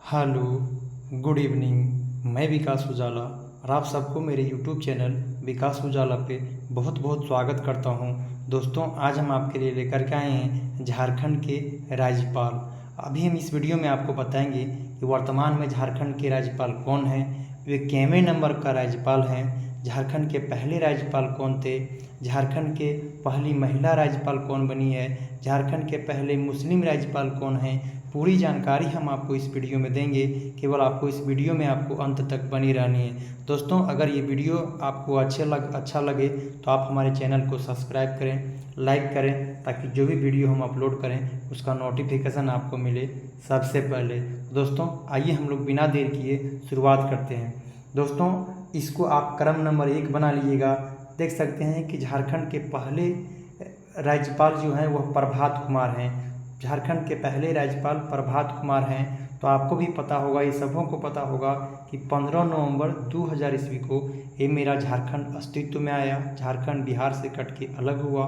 Hello, good evening. मैं विकास उजाला और आप सबको मेरे यूट्यूब चैनल विकास उजाला पे बहुत बहुत स्वागत करता हूं। दोस्तों, आज हम आपके लिए लेकर के आए हैं झारखंड के राज्यपाल। अभी हम इस वीडियो में आपको बताएंगे कि वर्तमान में झारखंड के राज्यपाल कौन हैं, वे केवें नंबर का राज्यपाल हैं, झारखंड के पहले राज्यपाल कौन थे, झारखंड के पहली महिला राज्यपाल कौन बनी है, झारखंड के पहले मुस्लिम राज्यपाल कौन हैं। पूरी जानकारी हम आपको इस वीडियो में देंगे। केवल आपको इस वीडियो में आपको अंत तक बनी रहनी है। दोस्तों, अगर ये वीडियो आपको अच्छा लगे तो आप हमारे चैनल को सब्सक्राइब करें, लाइक करें, ताकि जो भी वीडियो हम अपलोड करें उसका नोटिफिकेशन आपको मिले सबसे पहले। दोस्तों, आइए हम लोग बिना देर किए शुरुआत करते हैं। दोस्तों, इसको आप क्रम नंबर 1 बना लीजिएगा। देख सकते हैं कि झारखंड के पहले राज्यपाल जो हैं वह प्रभात कुमार हैं। झारखंड के पहले राज्यपाल प्रभात कुमार हैं। तो आपको भी पता होगा, ये सबों को पता होगा कि 15 नवंबर 2000 ईस्वी को ये मेरा झारखंड अस्तित्व में आया। झारखंड बिहार से कट के अलग हुआ।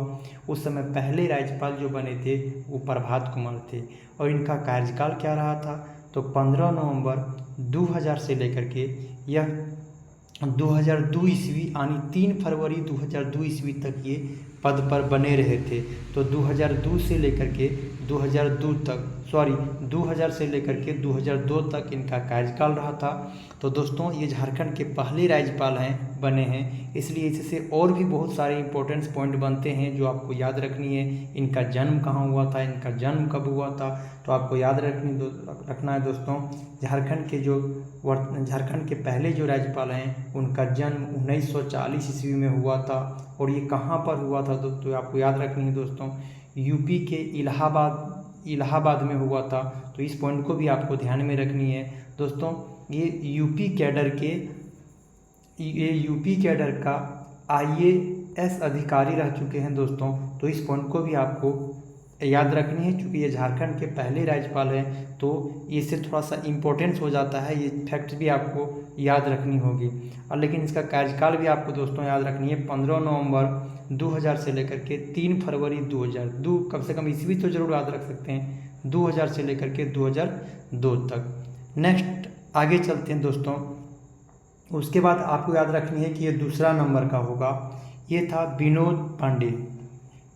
उस समय पहले राज्यपाल जो बने थे वो प्रभात कुमार थे। और इनका कार्यकाल क्या रहा था, तो 15 नवंबर 2000 से लेकर के यह 2002 ईस्वी यानी 3 फरवरी 2002 ईस्वी तक ये पद पर बने रहे थे। तो 2002 से लेकर के 2000 से लेकर के 2002 तक इनका कार्यकाल रहा था। तो दोस्तों, ये झारखंड के पहले राज्यपाल बने हैं। इसलिए इससे और भी बहुत सारे इंपॉर्टेंट पॉइंट बनते हैं जो आपको याद रखनी है। इनका जन्म कहाँ हुआ था, इनका जन्म कब हुआ था, तो आपको याद रखना है। दोस्तों, झारखंड के पहले जो राज्यपाल हैं उनका जन्म 1940 ईस्वी में हुआ था। और ये कहाँ पर हुआ था दोस्तों, आपको याद रखनी है। दोस्तों, यूपी के इलाहाबाद में हुआ था। तो इस पॉइंट को भी आपको ध्यान में रखनी है। दोस्तों, ये यूपी कैडर का IAS अधिकारी रह चुके हैं। दोस्तों, तो इस पॉइंट को भी आपको याद रखनी है। क्योंकि ये झारखंड के पहले राज्यपाल हैं तो इससे थोड़ा सा इम्पोर्टेंस हो जाता है। ये फैक्ट भी आपको याद रखनी होगी। और लेकिन इसका कार्यकाल भी आपको दोस्तों याद रखनी है। 15 नवंबर 2000 से लेकर के 3 फरवरी 2002, कम से कम ईस्वी तो जरूर याद रख सकते हैं, 2000 से लेकर के 2002 तक। नेक्स्ट आगे चलते हैं दोस्तों। उसके बाद आपको याद रखनी है कि ये दूसरा नंबर का होगा। ये था विनोद पांडे,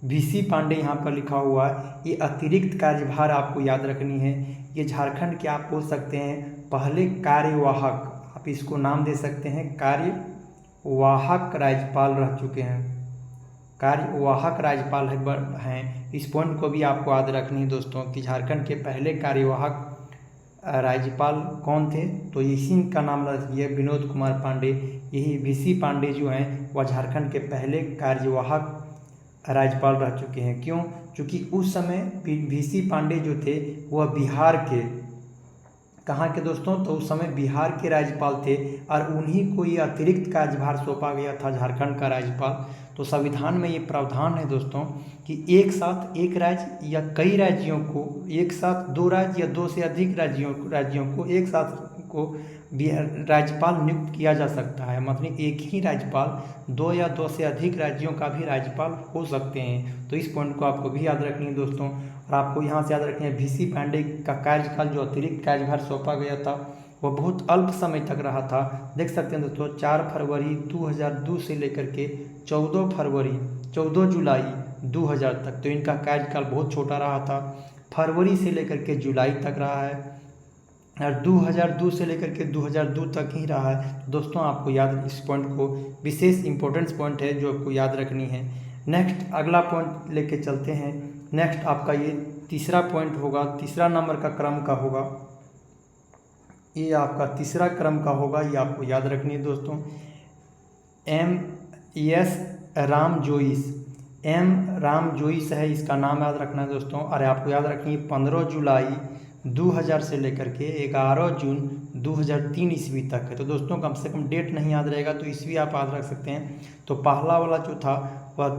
VC पांडे यहाँ पर लिखा हुआ है। ये अतिरिक्त कार्यभार आपको याद रखनी है। ये झारखंड के आप बोल सकते हैं पहले कार्यवाहक, आप इसको नाम दे सकते हैं कार्यवाहक राज्यपाल रह चुके हैं। कार्यवाहक राज्यपाल हैं। इस पॉइंट को भी आपको याद रखनी है दोस्तों कि झारखंड के पहले कार्यवाहक राज्यपाल कौन थे, तो इसी का नाम रखिए विनोद कुमार पांडे। यही VC पांडे जो हैं वह झारखंड के पहले कार्यवाहक राज्यपाल रह चुके हैं। क्यों? क्योंकि उस समय VC पांडे जो थे वह बिहार के, कहाँ के दोस्तों, तो उस समय बिहार के राज्यपाल थे और उन्हीं को ये अतिरिक्त कार्यभार सौंपा गया था राज्य का राज्यपाल। तो संविधान में ये प्रावधान है दोस्तों कि एक साथ एक राज्य या कई राज्यों को, एक साथ 2 राज्य या 2 से अधिक राज्यों को एक साथ को राज्यपाल नियुक्त किया जा सकता है। मतलब एक ही राज्यपाल 2 या 2 से अधिक राज्यों का भी राज्यपाल हो सकते हैं। तो इस पॉइंट को आपको भी याद रखनी है दोस्तों। और आपको यहाँ से याद रखनी है VC पांडे का कार्यकाल जो अतिरिक्त कार्यभार सौंपा गया था वह बहुत अल्प समय तक रहा था। देख सकते हैं दोस्तों, 4 फरवरी 2002 से लेकर के 14 जुलाई 2000 तक। तो इनका कार्यकाल बहुत छोटा रहा था। फरवरी से लेकर के जुलाई तक रहा है और 2002 से लेकर के 2002 तक ही रहा है। दोस्तों, आपको याद, इस पॉइंट को विशेष इंपॉर्टेंस पॉइंट है जो आपको याद रखनी है। नेक्स्ट अगला पॉइंट लेके चलते हैं। नेक्स्ट आपका ये तीसरा पॉइंट होगा, तीसरा नंबर का क्रम का होगा। ये आपका तीसरा क्रम का होगा, ये आपको याद रखनी है दोस्तों। MS राम जोइस है, इसका नाम याद रखना है दोस्तों। और आपको याद रखनी है 15 जुलाई 2000 से लेकर के 11 जून 2003 ईस्वी तक है। तो दोस्तों, कम से कम डेट नहीं याद रहेगा तो ईस्वी आप याद रख सकते हैं। तो पहला वाला जो था वह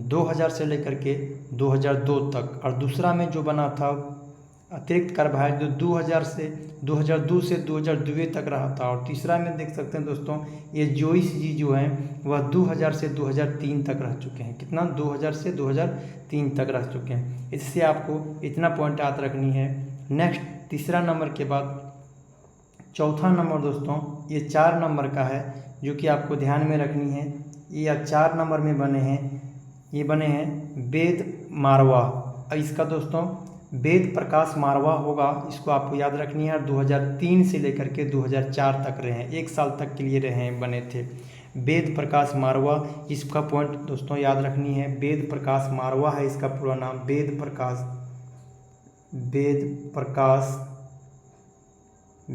2000 से लेकर के 2002 तक, और दूसरा में जो बना था अतिरिक्त कार्यभार जो 2002 से 2002 तक रहा था। और तीसरा में देख सकते हैं दोस्तों, ये जोइस जी जो हैं वह 2000 से 2003 तक रह चुके हैं। कितना? 2000 से 2003 तक रह चुके हैं। इससे आपको इतना पॉइंट याद रखनी है। नेक्स्ट तीसरा नंबर के बाद चौथा नंबर दोस्तों ये 4 नंबर का है, जो कि आपको ध्यान में रखनी है। ये 4 नंबर में बने हैं, ये बने हैं वेद मारवा। इसका दोस्तों वेद प्रकाश मारवा होगा, इसको आपको याद रखनी है। और 2003 से लेकर के 2004 तक रहे हैं, 1 साल तक के लिए रहे हैं, बने थे वेद प्रकाश मारवा। इसका पॉइंट दोस्तों याद रखनी है, वेद प्रकाश मारवा है इसका पूरा नाम।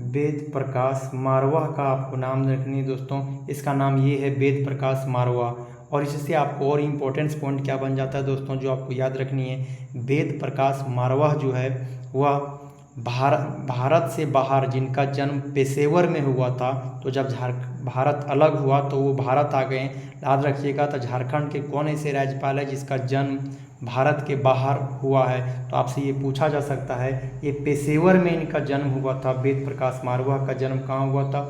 वेद प्रकाश मारवा का आपको नाम रखनी है दोस्तों। इसका नाम ये है वेद प्रकाश मारवा। और इससे आपको और इम्पोर्टेंस पॉइंट क्या बन जाता है दोस्तों, जो आपको याद रखनी है, वेद प्रकाश मारवा जो है वह भारत से बाहर जिनका जन्म पेशेवर में हुआ था, तो जब भारत अलग हुआ तो वो भारत आ गए। याद रखिएगा, तो झारखंड के कौन ऐसे राज्यपाल है जिसका जन्म भारत के बाहर हुआ है, तो आपसे ये पूछा जा सकता है। ये पेशेवर में इनका जन्म हुआ था। वेद प्रकाश मारवा का जन्म कहाँ हुआ था,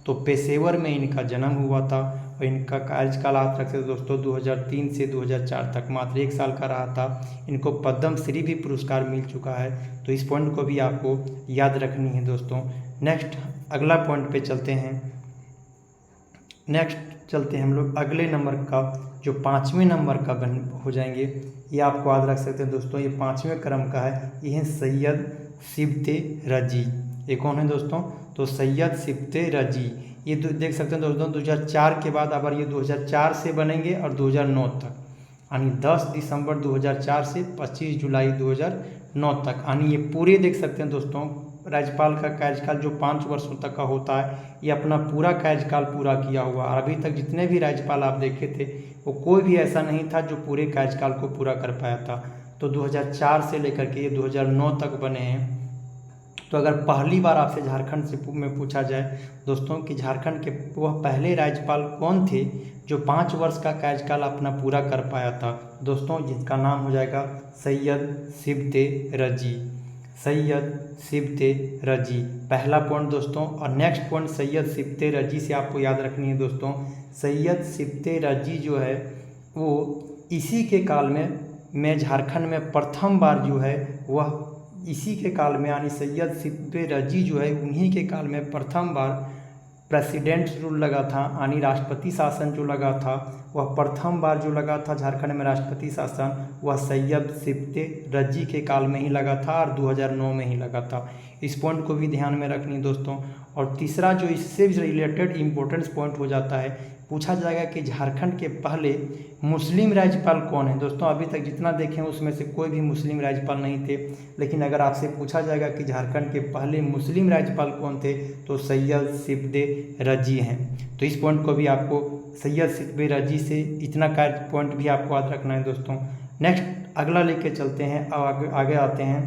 तो पेशेवर में इनका जन्म हुआ था। और इनका कार्यकाल आप रख सकते दोस्तों 2003 से 2004 तक, मात्र 1 साल का रहा था। इनको पद्मश्री भी पुरस्कार मिल चुका है, तो इस पॉइंट को भी आपको याद रखनी है दोस्तों। नेक्स्ट अगला पॉइंट पे चलते हैं। हम लोग अगले नंबर का, जो 5वें नंबर का हो जाएंगे। ये आपको याद रख सकते हैं दोस्तों, ये 5वें क्रम का है। ये है सैयद सिबते रजी। ये कौन है दोस्तों, तो सैयद सिबते रजी। ये देख सकते हैं दोस्तों 2004 के बाद अगर ये 2004 से बनेंगे और 2009 तक, यानी 10 दिसंबर 2004 से 25 जुलाई 2009 तक, यानी ये पूरे देख सकते हैं दोस्तों राज्यपाल का कार्यकाल जो 5 वर्षों तक का होता है, ये अपना पूरा कार्यकाल पूरा किया हुआ। और अभी तक जितने भी राज्यपाल आप देखे थे, वो कोई भी ऐसा नहीं था जो पूरे कार्यकाल को पूरा कर पाया था। तो 2004 से लेकर के ये 2009 तक बने हैं। तो अगर पहली बार आपसे झारखंड से में पूछा जाए दोस्तों कि झारखंड के वह पहले राज्यपाल कौन थे जो 5 वर्ष का कार्यकाल अपना पूरा कर पाया था दोस्तों, जिसका नाम हो जाएगा सैयद सिबते रजी। सैयद सिबते रजी पहला पॉइंट दोस्तों। और नेक्स्ट पॉइंट सैयद सिबते रजी से आपको याद रखनी है दोस्तों, सैयद सिबते रजी जो है वो इसी के काल में झारखंड में प्रथम बार जो है वह इसी के काल में, यानी सैयद सिबते रजी जो है उन्हीं के काल में प्रथम बार प्रेसिडेंट रूल लगा था, यानी राष्ट्रपति शासन जो लगा था, वह प्रथम बार जो लगा था झारखंड में राष्ट्रपति शासन, वह सैयद सिबते रजी के काल में ही लगा था और 2009 में ही लगा था। इस पॉइंट को भी ध्यान में रखनी दोस्तों। और तीसरा जो इससे भी रिलेटेड इम्पोर्टेंस पॉइंट हो जाता है, पूछा जाएगा कि झारखंड के पहले मुस्लिम राज्यपाल कौन है दोस्तों। अभी तक जितना देखें उसमें से कोई भी मुस्लिम राज्यपाल नहीं थे, लेकिन अगर आपसे पूछा जाएगा कि झारखंड के पहले मुस्लिम राज्यपाल कौन थे, तो सैयद सिबते रजी हैं। तो इस पॉइंट को भी आपको सैयद सिबते रजी से इतना का पॉइंट भी आपको याद रखना है दोस्तों। नेक्स्ट अगला लेके चलते हैं, अब आगे आते हैं।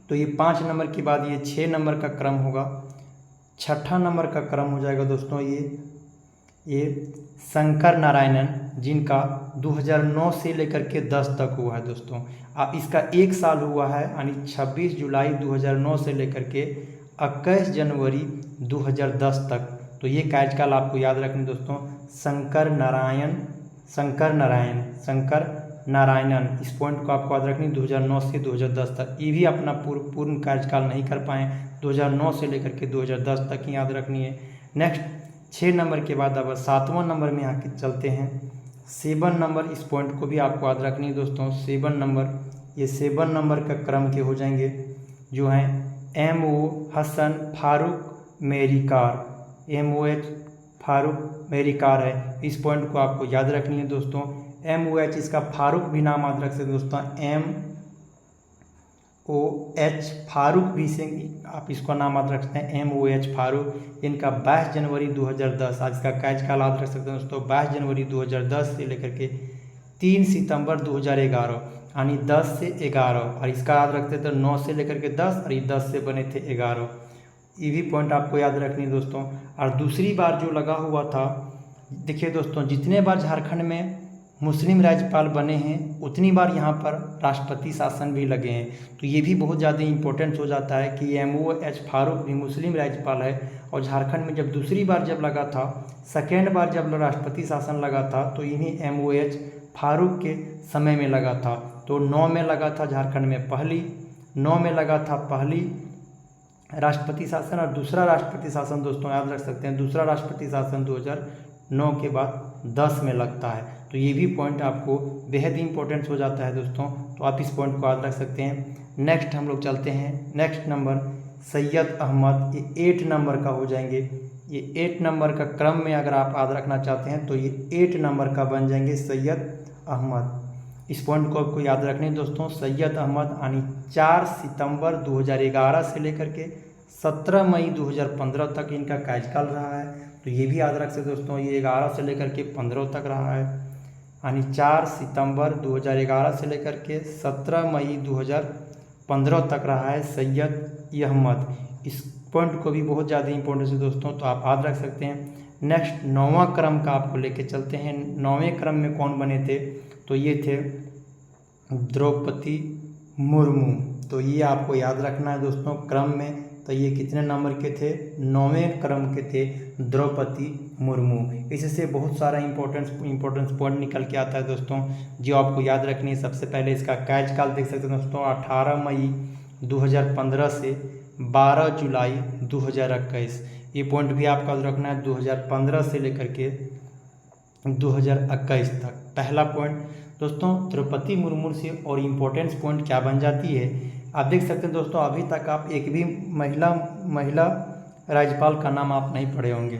तो ये 5 नंबर के बाद ये 6 नंबर का क्रम होगा। 6ठा नंबर का क्रम हो जाएगा दोस्तों ये शंकर नारायणन, जिनका 2009 से लेकर के 10 तक हुआ है दोस्तों। अब इसका 1 साल हुआ है, यानी 26 जुलाई 2009 से लेकर के 21 जनवरी 2010 तक। तो ये कार्यकाल आपको याद रखना दोस्तों, शंकर नारायणन। इस पॉइंट को आपको याद रखनी 2009 से 2010 तक। ये भी अपना पूर्ण कार्यकाल नहीं कर पाए, 2009 से लेकर के 2010 तक ही याद रखनी है। नेक्स्ट 6 नंबर के बाद अब 7वां नंबर में आके चलते हैं। 7 नंबर, इस पॉइंट को भी आपको याद रखनी है दोस्तों। 7 नंबर, ये 7 नंबर का क्रम के हो जाएंगे, जो हैं MO हसन फारूक मेरिकार। MOH फारूक मेरिकार है। इस पॉइंट को आपको याद रखनी है दोस्तों। MOH, इसका फारूक भी नाम याद रख सकते दोस्तों, MOH फारूक भी से आप इसका नाम याद रख सकते हैं, MOH फारूक। इनका 22 जनवरी 2010, आज का कार्यकाल याद रख सकते हैं दोस्तों, 22 जनवरी 2010 से लेकर के 3 सितंबर 2011, यानी 10 से 11। और इसका याद रखते थे 9 से लेकर के 10, और ये 10 से बने थे 11। ये भी पॉइंट आपको याद रखनी है दोस्तों। और दूसरी बार जो लगा हुआ था, देखिए दोस्तों, जितने बार झारखंड में मुस्लिम राज्यपाल बने हैं उतनी बार यहाँ पर राष्ट्रपति शासन भी लगे हैं। तो ये भी बहुत ज़्यादा इम्पोर्टेंस हो जाता है कि MOH फारूक भी मुस्लिम राज्यपाल है। और झारखंड में जब दूसरी बार जब लगा था, सेकेंड बार जब राष्ट्रपति शासन लगा था, तो इन्हीं MOH फारूक के समय में लगा था। तो 9 में लगा था झारखंड में, 9 में लगा था पहली राष्ट्रपति शासन और दूसरा राष्ट्रपति शासन दोस्तों याद रख सकते हैं, दूसरा राष्ट्रपति शासन 2009 के बाद 10 में लगता है। तो ये भी पॉइंट आपको बेहद इंपॉर्टेंट हो जाता है दोस्तों, तो आप इस पॉइंट को याद रख सकते हैं। नेक्स्ट हम लोग चलते हैं, नेक्स्ट नंबर सैयद अहमद, ये 8 नंबर का हो जाएंगे। ये 8 नंबर का क्रम में अगर आप याद रखना चाहते हैं तो ये 8 नंबर का बन जाएंगे सैयद अहमद। इस पॉइंट को आपको याद रखने दोस्तों, सैयद अहमद यानी 4 सितंबर 2011 से लेकर के 17 मई 2015 तक इनका कार्यकाल रहा है। तो ये भी याद रख सकते दोस्तों, ये 11 से लेकर के 15 तक रहा है, यानी 4 सितंबर 2011 से लेकर के 17 मई 2015 तक रहा है सैयद अहमद। इस पॉइंट को भी बहुत ज़्यादा इंपॉर्टेंस है दोस्तों, तो आप याद रख सकते हैं। नेक्स्ट 9वां क्रम का आपको लेके चलते हैं। 9वें क्रम में कौन बने थे, तो ये थे द्रौपदी मुर्मू। तो ये आपको याद रखना है दोस्तों क्रम में, तो ये कितने नंबर के थे, 9वें क्रम के थे द्रौपदी मुर्मू। इससे बहुत सारा इंपॉर्टेंस पॉइंट निकल के आता है दोस्तों, जो आपको याद रखनी है। सबसे पहले इसका कार्यकाल देख सकते हैं दोस्तों, 18 मई 2015 से 12 जुलाई 2021। ये पॉइंट भी आपको याद रखना है, 2015 से लेकर के 2021 तक। पहला पॉइंट दोस्तों द्रौपदी मुर्मू से और इम्पोर्टेंस पॉइंट क्या बन जाती है, आप देख सकते हैं दोस्तों, अभी तक आप एक भी महिला राज्यपाल का नाम आप नहीं पढ़े होंगे।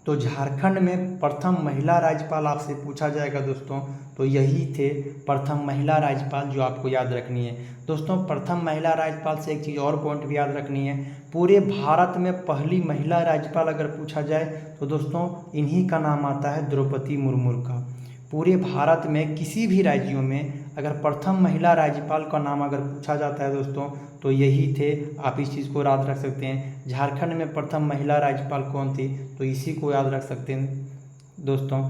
तो झारखंड में प्रथम महिला राज्यपाल आपसे पूछा जाएगा दोस्तों, तो यही थे प्रथम महिला राज्यपाल, जो आपको याद रखनी है दोस्तों। प्रथम महिला राज्यपाल से एक चीज़ और पॉइंट भी याद रखनी है, पूरे भारत में पहली महिला राज्यपाल अगर पूछा जाए तो दोस्तों इन्हीं का नाम आता है, द्रौपदी मुर्मू का। पूरे भारत में किसी भी राज्यों में अगर प्रथम महिला राज्यपाल का नाम अगर पूछा जाता है दोस्तों, तो यही थे। आप इस चीज़ को याद रख सकते हैं। झारखंड में प्रथम महिला राज्यपाल कौन थी, तो इसी को याद रख सकते हैं दोस्तों।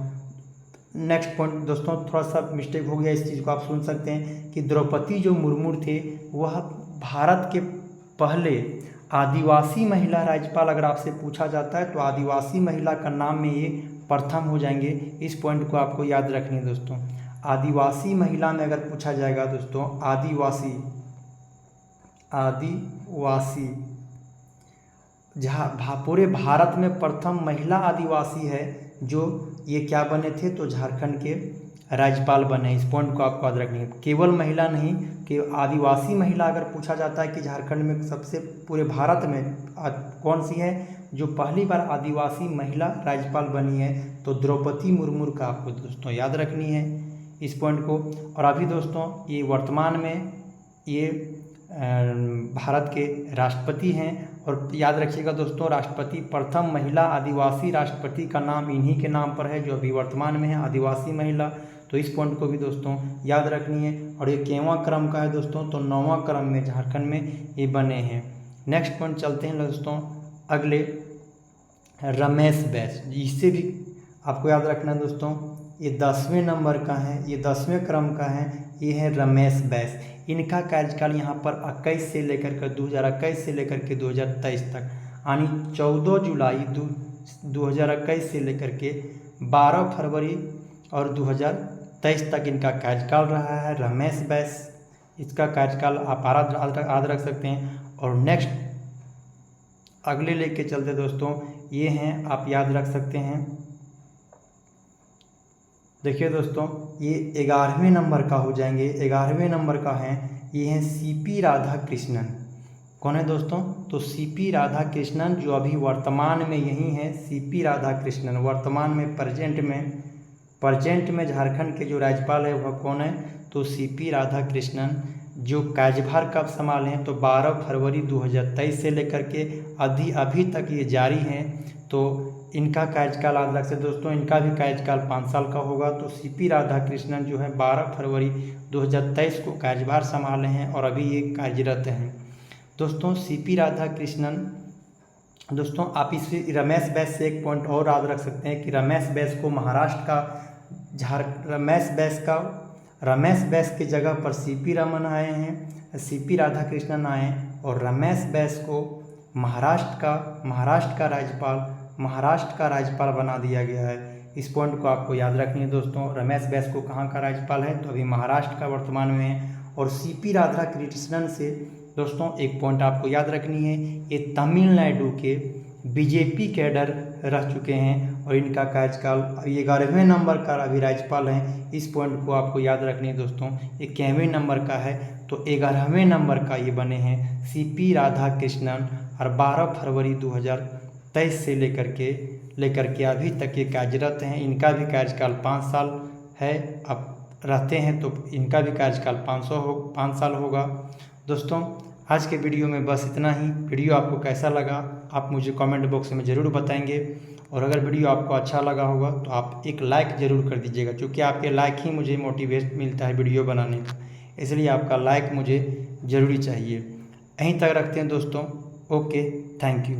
नेक्स्ट पॉइंट दोस्तों, थोड़ा सा मिस्टेक हो गया, इस चीज़ को आप सुन सकते हैं कि द्रौपदी जो मुर्मू थे वह भारत के पहले आदिवासी महिला राज्यपाल अगर आपसे पूछा जाता है तो आदिवासी महिला का नाम में ये प्रथम हो जाएंगे। इस पॉइंट को आपको याद रखनी है दोस्तों। आदिवासी महिला में अगर पूछा जाएगा दोस्तों, आदिवासी जहाँ पूरे भारत में प्रथम महिला आदिवासी है जो ये क्या बने थे, तो झारखंड के राज्यपाल बने। इस पॉइंट को आपको याद रखनी है। केवल महिला नहीं कि आदिवासी महिला अगर पूछा जाता है कि झारखंड में सबसे पूरे भारत में कौन सी है जो पहली बार आदिवासी महिला राज्यपाल बनी है, तो द्रौपदी मुर्मू का आपको दोस्तों याद रखनी है इस पॉइंट को। और अभी दोस्तों ये वर्तमान में ये भारत के राष्ट्रपति हैं, और याद रखिएगा दोस्तों राष्ट्रपति प्रथम महिला आदिवासी राष्ट्रपति का नाम इन्हीं के नाम पर है जो अभी वर्तमान में है, आदिवासी महिला। तो इस पॉइंट को भी दोस्तों याद रखनी है। और ये केवां क्रम का है दोस्तों, तो 9वां क्रम में झारखंड में ये बने हैं। नेक्स्ट पॉइंट चलते हैं दोस्तों अगले, रमेश बैस। इससे भी आपको याद रखना है दोस्तों, ये 10वें नंबर का है, ये 10वें क्रम का है, ये है रमेश बैस। इनका कार्यकाल यहाँ पर 2021 से लेकर के 2023 तक, यानी 14 जुलाई 2021 से लेकर के 12 फरवरी और 2023 तक इनका कार्यकाल रहा है, रमेश बैस। इसका कार्यकाल आप याद रख सकते हैं। और नेक्स्ट अगले लेके चलते दोस्तों, ये हैं आप याद रख सकते हैं। देखिए दोस्तों ये 11वें नंबर का हो जाएंगे, 11वें नंबर का है, ये हैं सीपी राधाकृष्णन। कौन है दोस्तों, तो सीपी राधाकृष्णन जो अभी वर्तमान में यही हैं, सीपी राधाकृष्णन वर्तमान में प्रेजेंट में झारखंड के जो राज्यपाल है वह कौन है, तो सीपी राधाकृष्णन, जो कार्यभार कब संभाले हैं, तो 12 फरवरी 2023 से लेकर के अभी तक ये जारी हैं। तो इनका कार्यकाल याद रख सकते दोस्तों, इनका भी कार्यकाल 5 साल का होगा। तो सीपी राधाकृष्णन जो है 12 फरवरी 2023 को कार्यभार संभाले हैं और अभी ये कार्यरत हैं दोस्तों। सीपी राधाकृष्णन दोस्तों, आप इस रमेश बैस से एक पॉइंट और याद रख सकते हैं कि रमेश बैस को महाराष्ट्र का रमेश बैस की जगह पर सीपी रमन आए हैं, सीपी राधाकृष्णन आए, और रमेश बैस को महाराष्ट्र का राज्यपाल बना दिया गया है। इस पॉइंट को आपको याद रखनी है दोस्तों। रमेश बैस को कहाँ का राज्यपाल है, तो अभी महाराष्ट्र का वर्तमान में है। और सीपी राधाकृष्णन से दोस्तों एक पॉइंट आपको याद रखनी है, ये तमिलनाडु के बीजेपी कैडर रह चुके हैं और इनका कार्यकाल 11वें नंबर का अभी राज्यपाल हैं। इस पॉइंट को आपको याद रखनी है दोस्तों। 91वें नंबर का है तो 11वें नंबर का ये बने हैं CP राधाकृष्णन और 12 फरवरी 2023 से लेकर के अभी तक ये कार्यरत हैं। इनका भी कार्यकाल 5 साल है, अब रहते हैं तो इनका भी कार्यकाल 5 साल होगा। दोस्तों आज के वीडियो में बस इतना ही। वीडियो आपको कैसा लगा आप मुझे कमेंट बॉक्स में ज़रूर बताएंगे, और अगर वीडियो आपको अच्छा लगा होगा तो आप एक लाइक ज़रूर कर दीजिएगा, क्योंकि आपके लाइक ही मुझे मोटिवेट मिलता है वीडियो बनाने का, इसलिए आपका लाइक मुझे ज़रूरी चाहिए। यहीं तक रखते हैं दोस्तों। Okay, thank you.